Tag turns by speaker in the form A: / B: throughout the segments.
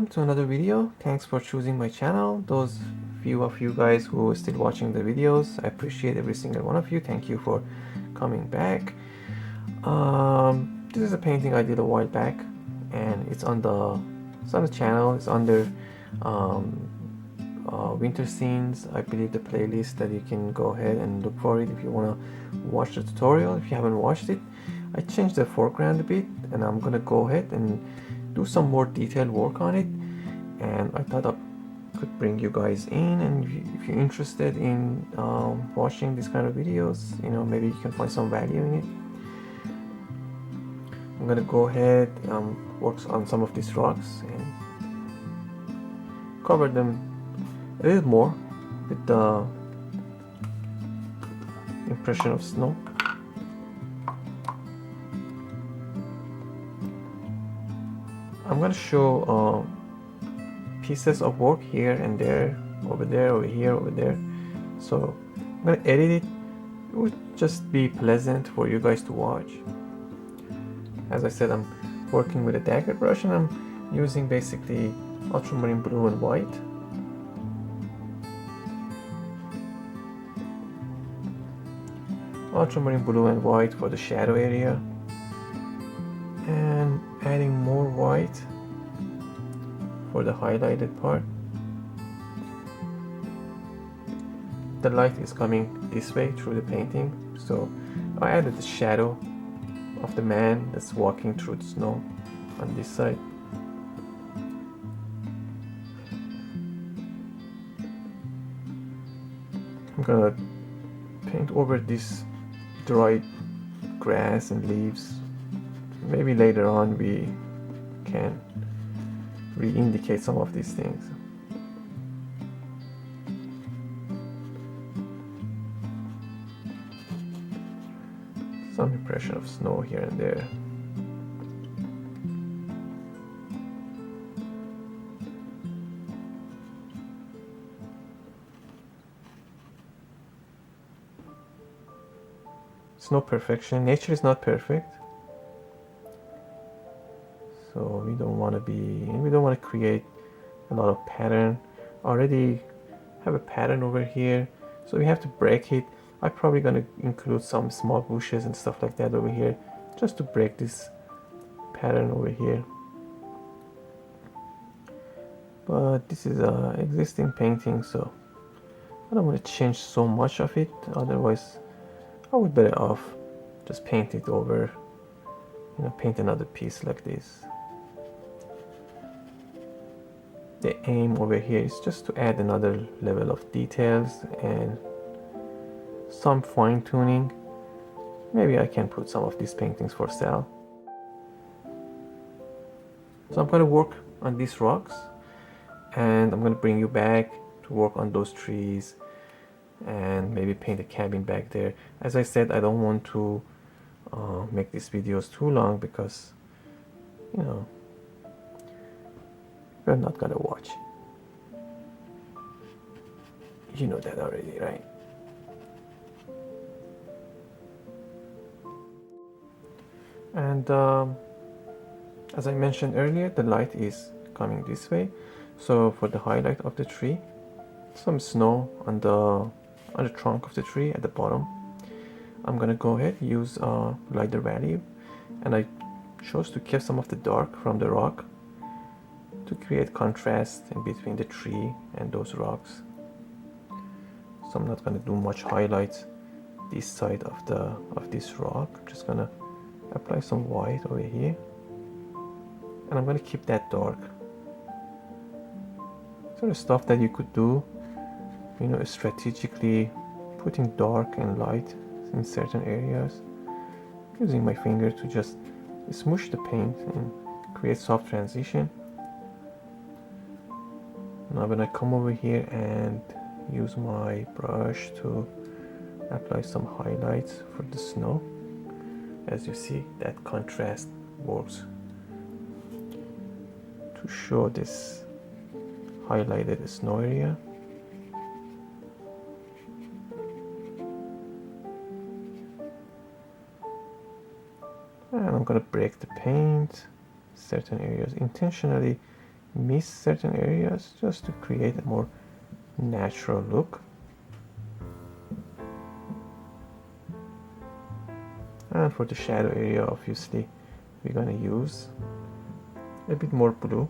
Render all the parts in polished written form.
A: welcome to another video. Thanks for choosing my channel. Those few of you guys who are still watching the videos, I appreciate every single one of you. Thank you for coming back. This is a painting I did a while back, and it's on the channel. It's under winter scenes. I believe the playlist that you can go ahead and look for it if you want to watch the tutorial. If you haven't watched it, I changed the foreground a bit, and I'm gonna go ahead and do some more detailed work on it. And I thought I could bring you guys in, and if you're interested in watching these kind of videos, maybe you can find some value in it. I'm gonna go ahead work on some of these rocks and cover them a little more with the impression of snow. I'm gonna show pieces of work here and there, over there, over here, over there. So I'm gonna edit it. It would just be pleasant for you guys to watch. As I said, I'm working with a dagger brush, and I'm using basically ultramarine blue and white. Ultramarine blue and white for the shadow area, and adding more white for the highlighted part. The light is coming this way through the painting, so I added the shadow of the man that's walking through the snow on this side. I'm gonna paint over this dried grass and leaves. Maybe later on we can re-indicate some of these things. Some impression of snow here and there. It's no perfection. Nature is not perfect. So we don't want to create a lot of pattern. Already have a pattern over here, so we have to break it. I'm probably going to include some small bushes and stuff like that over here, just to break this pattern over here. But this is an existing painting, so I don't want to change so much of it. Otherwise, I would better off just paint it over, paint another piece like this. The aim over here is just to add another level of details and some fine-tuning. Maybe I can put some of these paintings for sale. So I'm going to work on these rocks, and I'm going to bring you back to work on those trees and maybe paint a cabin back there. As I said, I don't want to make these videos too long, because you're not gonna watch. You know that already, right? And as I mentioned earlier, the light is coming this way. So for the highlight of the tree, some snow on the trunk of the tree at the bottom, I'm gonna go ahead and use lighter value, and I chose to keep some of the dark from the rock to create contrast in between the tree and those rocks. So I'm not gonna do much highlights this side of this rock. I'm just gonna apply some white over here, and I'm gonna keep that dark. Sort of stuff that you could do, strategically putting dark and light in certain areas, using my finger to just smoosh the paint and create soft transition. Now when I come over here and use my brush to apply some highlights for the snow, as you see, that contrast works to show this highlighted snow area. And I'm gonna break the paint certain areas, intentionally miss certain areas just to create a more natural look. And for the shadow area, obviously, we're gonna use a bit more blue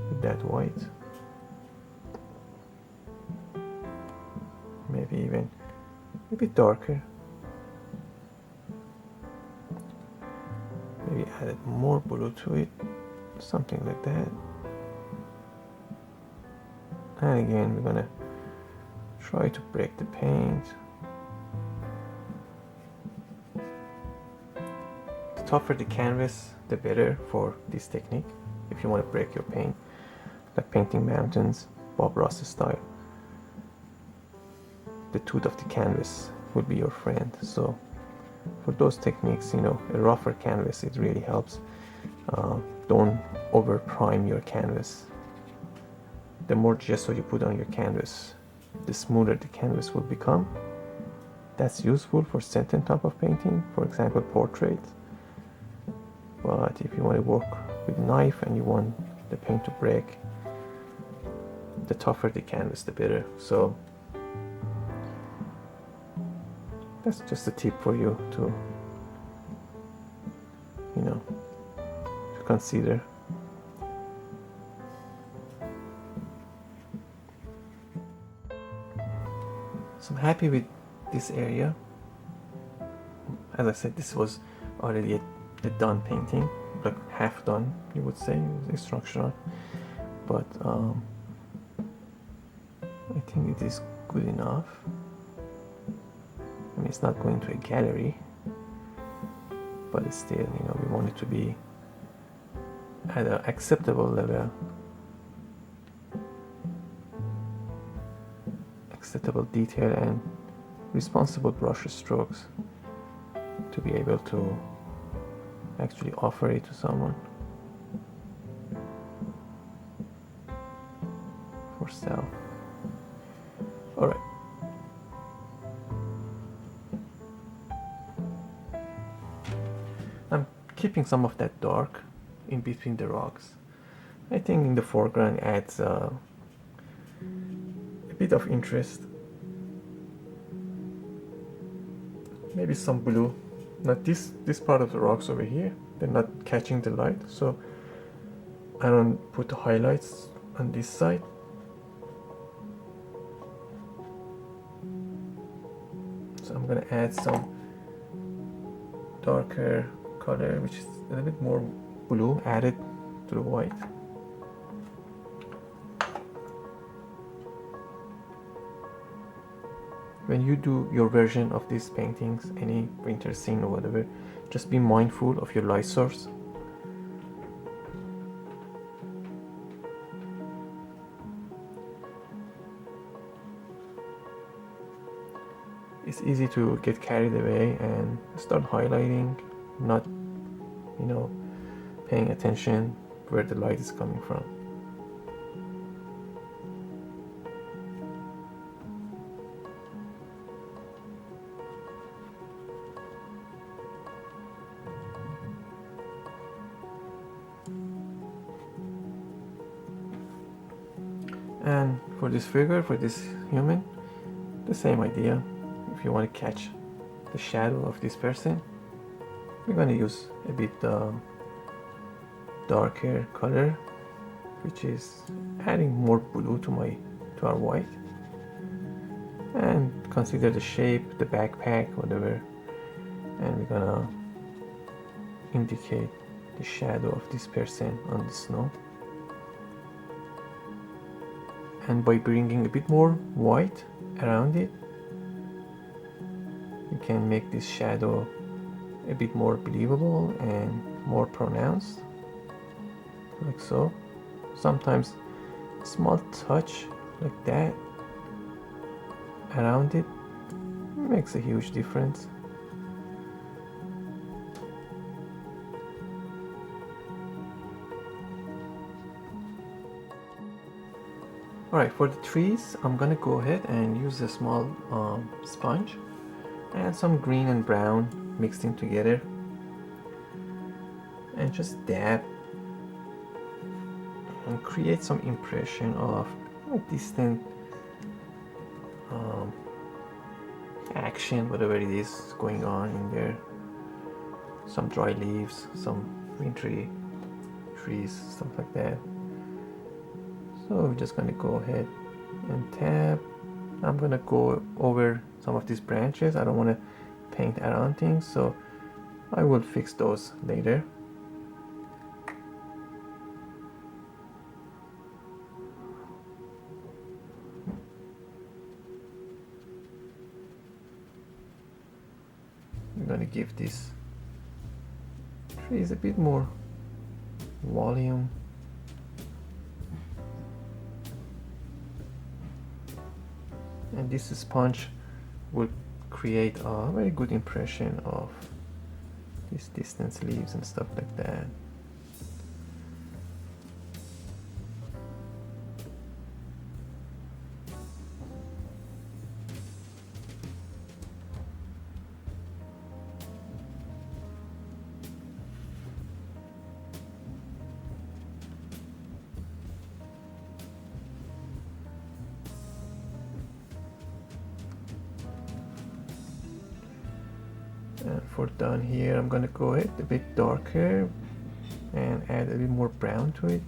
A: with that white. Maybe even a bit darker. Maybe added more blue to it, something like that. And again, we're gonna try to break the paint. The tougher the canvas, the better for this technique. If you want to break your paint, like painting mountains, Bob Ross style, the tooth of the canvas would be your friend. So for those techniques, you know, a rougher canvas, it really helps. Don't over prime your canvas. The more gesso you put on your canvas, the smoother the canvas will become. That's useful for certain type of painting, for example portraits. But if you want to work with knife and you want the paint to break, the tougher the canvas, the better. So that's just a tip for you to, you know, to consider. So I'm happy with this area. As I said, this was already a done painting, like half done, you would say, it's structural. But I think it is good enough. I mean, it's not going to a gallery, but it's still, you know, we want it to be at an acceptable level, acceptable detail and responsible brush strokes to be able to actually offer it to someone for sale. All right. I'm keeping some of that dark in between the rocks. I think in the foreground adds a bit of interest. Maybe some blue. Not this part of the rocks over here, they're not catching the light, so I don't put the highlights on this side. So I'm gonna add some darker color, which is a little bit more blue added to the white. When you do your version of these paintings, any winter scene or whatever, just be mindful of your light source. It's easy to get carried away and start highlighting, not, you know, paying attention where the light is coming from. And for this figure, for this human, the same idea. If you want to catch the shadow of this person, we're going to use a bit darker color, which is adding more blue to our white. And consider the shape, the backpack, whatever, and we're gonna indicate the shadow of this person on the snow. And by bringing a bit more white around it, you can make this shadow a bit more believable and more pronounced, like so. Sometimes a small touch like that around it makes a huge difference. Alright, for the trees, I'm gonna go ahead and use a small sponge and some green and brown mixed in together, and just dab and create some impression of a distant action, whatever it is going on in there. Some dry leaves, some wintry trees, stuff like that. So we're just gonna go ahead and tap. I'm gonna go over some of these branches. I don't want to paint around things, so I will fix those later. I'm gonna give these trees a bit more volume. And this sponge will create a very good impression of these distant leaves and stuff like that. And for down here, I'm gonna go ahead a bit darker and add a bit more brown to it.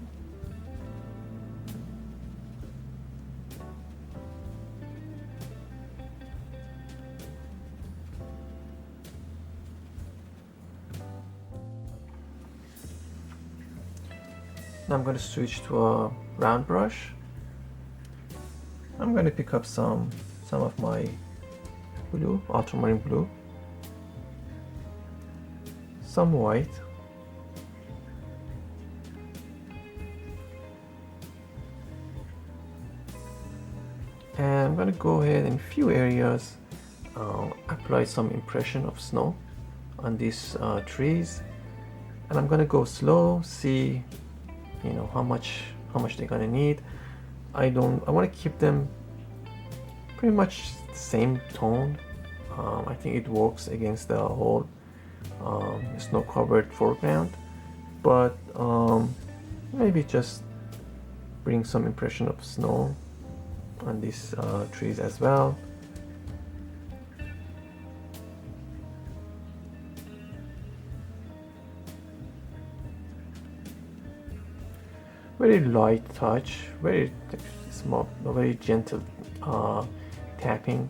A: Now I'm gonna switch to a round brush. I'm gonna pick up some of my blue, ultramarine blue, some white, and I'm gonna go ahead in a few areas apply some impression of snow on these trees, and I'm gonna go slow, see how much they're gonna need. I want to keep them pretty much the same tone. I think it works against the whole snow-covered foreground, but maybe just bring some impression of snow on these trees as well. Very light touch, very small, very gentle tapping.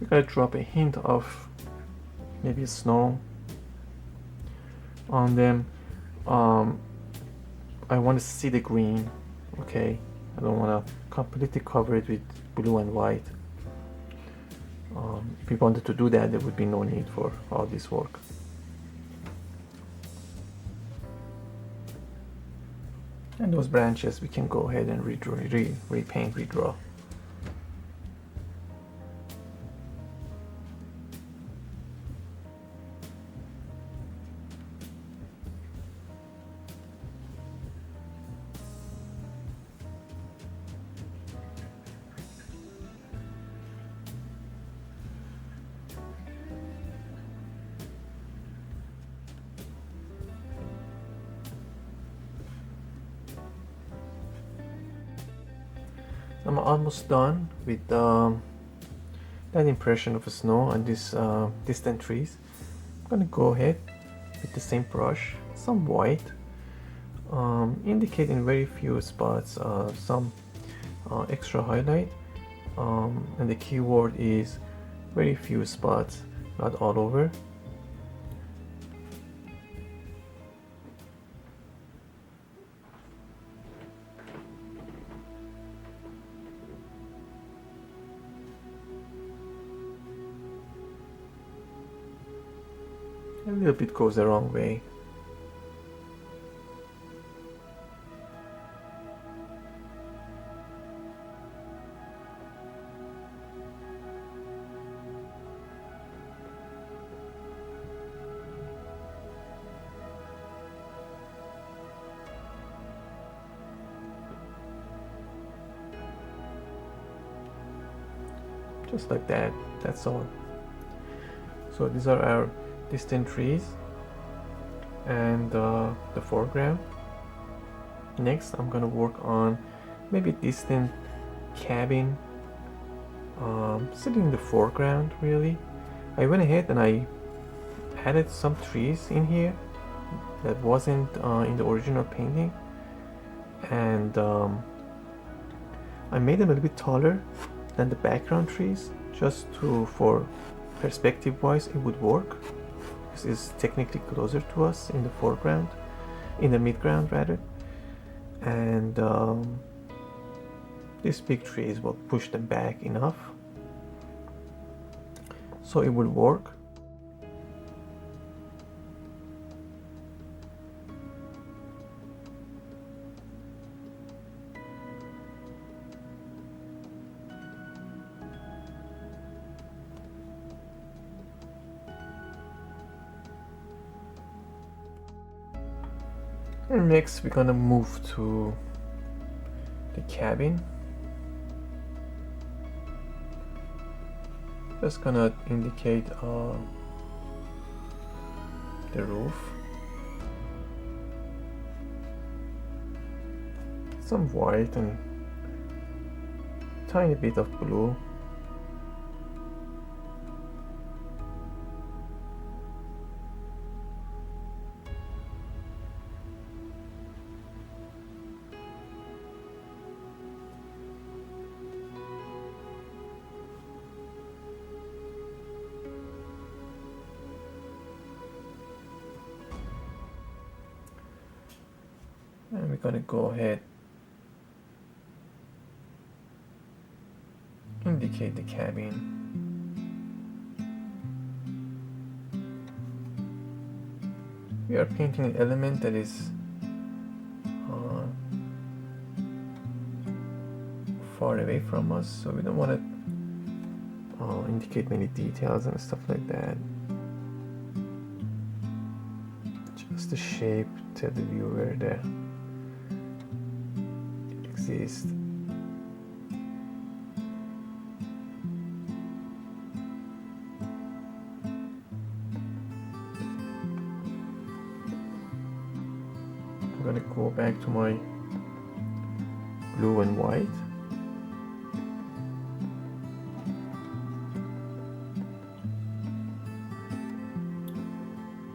A: We're gonna drop a hint of maybe snow on them. I want to see the green, okay? I don't want to completely cover it with blue and white. If we wanted to do that, there would be no need for all this work. And those branches we can go ahead and repaint, redraw. I'm almost done with that impression of snow on these distant trees. I'm gonna go ahead with the same brush, some white, indicate in very few spots some extra highlight, and the keyword is very few spots, not all over. A little bit goes the wrong way. Just like that, that's all. So these are our distant trees and the foreground. Next I'm gonna work on maybe distant cabin, sitting in the foreground really. I went ahead and I added some trees in here that wasn't in the original painting, and I made them a little bit taller than the background trees, just for perspective wise it would work. This is technically closer to us in the foreground, in the midground rather, and these big trees will push them back enough so it will work. And next we're gonna move to the cabin. Just gonna indicate the roof. Some white and tiny bit of blue. And we're gonna go ahead, indicate the cabin. We are painting an element that is far away from us, so we don't want to indicate many details and stuff like that. Just the shape, tell the viewer that it exists. I'm gonna go back to my blue and white.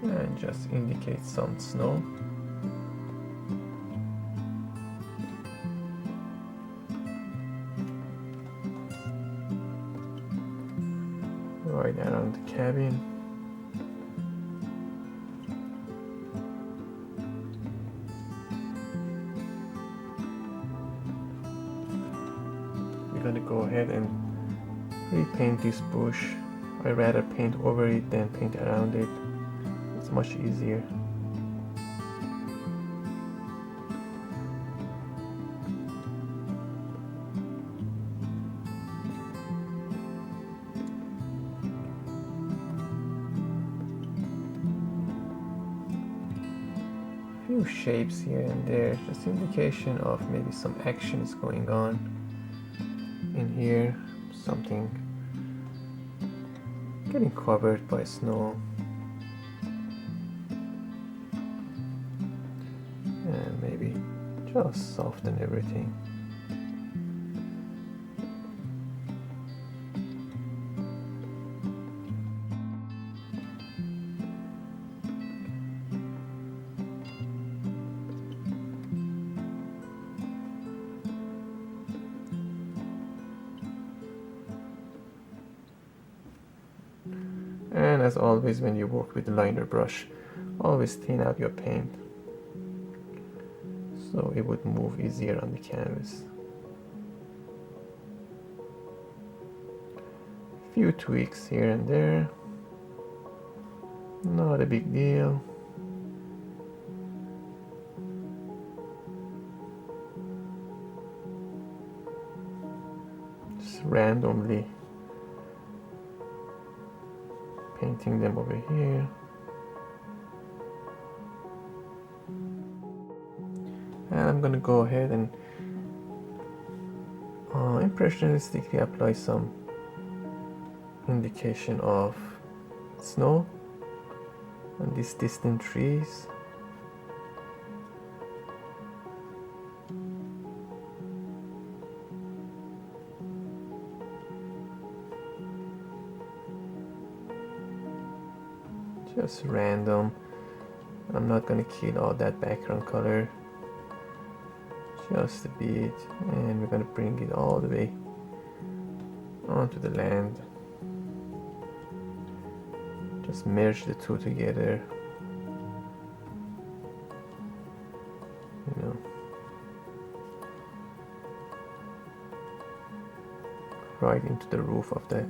A: And just indicate some snow. Right around the cabin. We're gonna go ahead and repaint this bush. I rather paint over it than paint around it. It's much easier. Few shapes here and there, just indication of maybe some action is going on in here, something getting covered by snow, and maybe just soften everything. And as always, when you work with the liner brush, always thin out your paint so it would move easier on the canvas. Few tweaks here and there. Not a big deal. Just randomly painting them over here. And I'm gonna go ahead and impressionistically apply some indication of snow on these distant trees. Just random. I'm not gonna kill all that background color, just a bit, and we're gonna bring it all the way onto the land. Just merge the two together, you know, right into the roof of the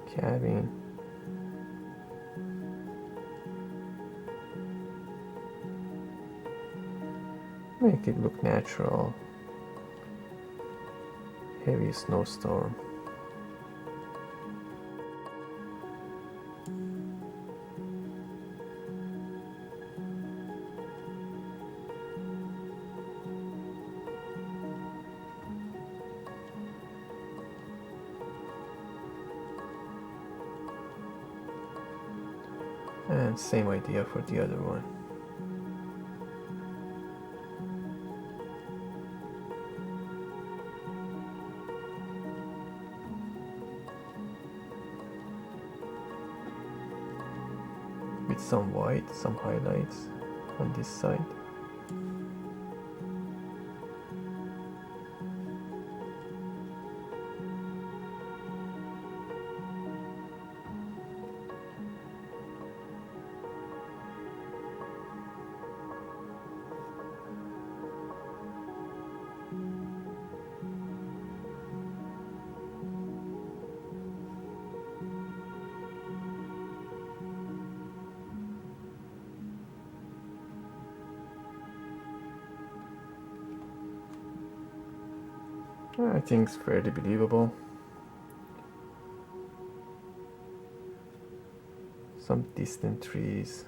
A: cabin. Make it look natural. Heavy snowstorm. And same idea for the other one. With some white, some highlights on this side. I think it's fairly believable. Some distant trees.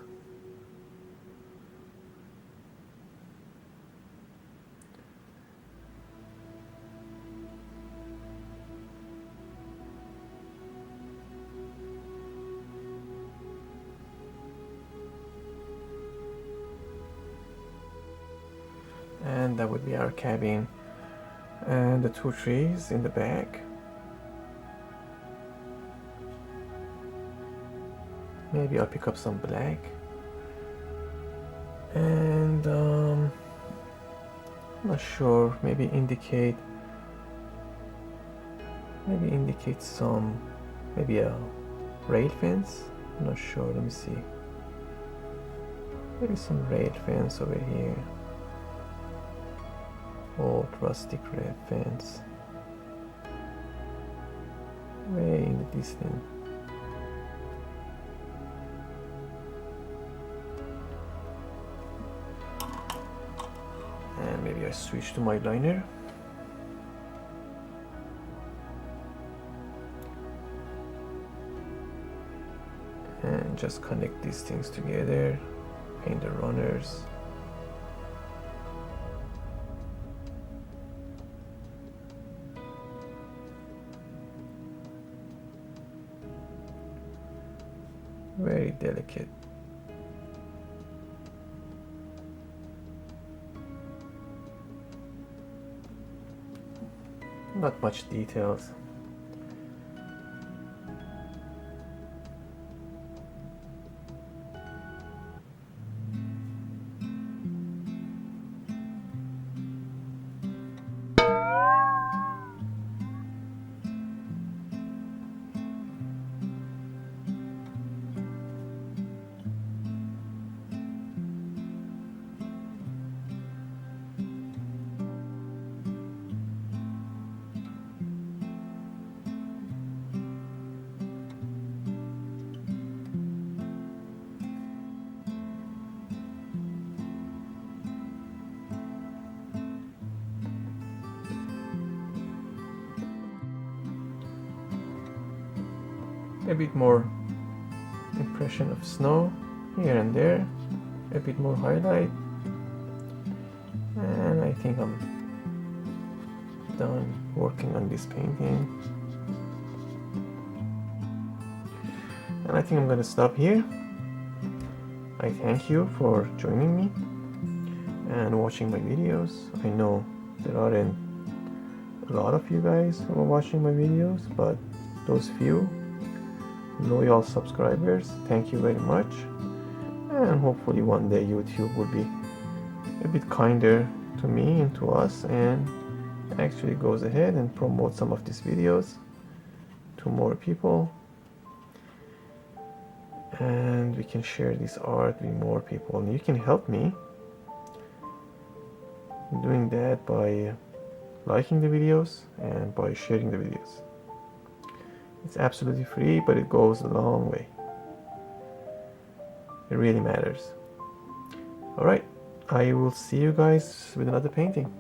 A: And that would be our cabin. And the two trees in the back. Maybe I'll pick up some black. And I'm not sure, maybe indicate some, maybe a rail fence. I'm not sure, let me see. Maybe some rail fence over here. Old rustic red fence, way in the distance. And maybe I switch to my liner. And just connect these things together, paint the runners. Very delicate. Not much details. a bit more impression of snow here and there, a bit more highlight, and I think I'm done working on this painting. And I think I'm gonna stop here. I thank you for joining me and watching my videos. I know there aren't a lot of you guys who are watching my videos, but those few loyal subscribers, thank you very much. And hopefully one day YouTube will be a bit kinder to me and to us, and actually goes ahead and promote some of these videos to more people, and we can share this art with more people. And you can help me doing that by liking the videos and by sharing the videos. It's absolutely free, but it goes a long way. It really matters. Alright, I will see you guys with another painting.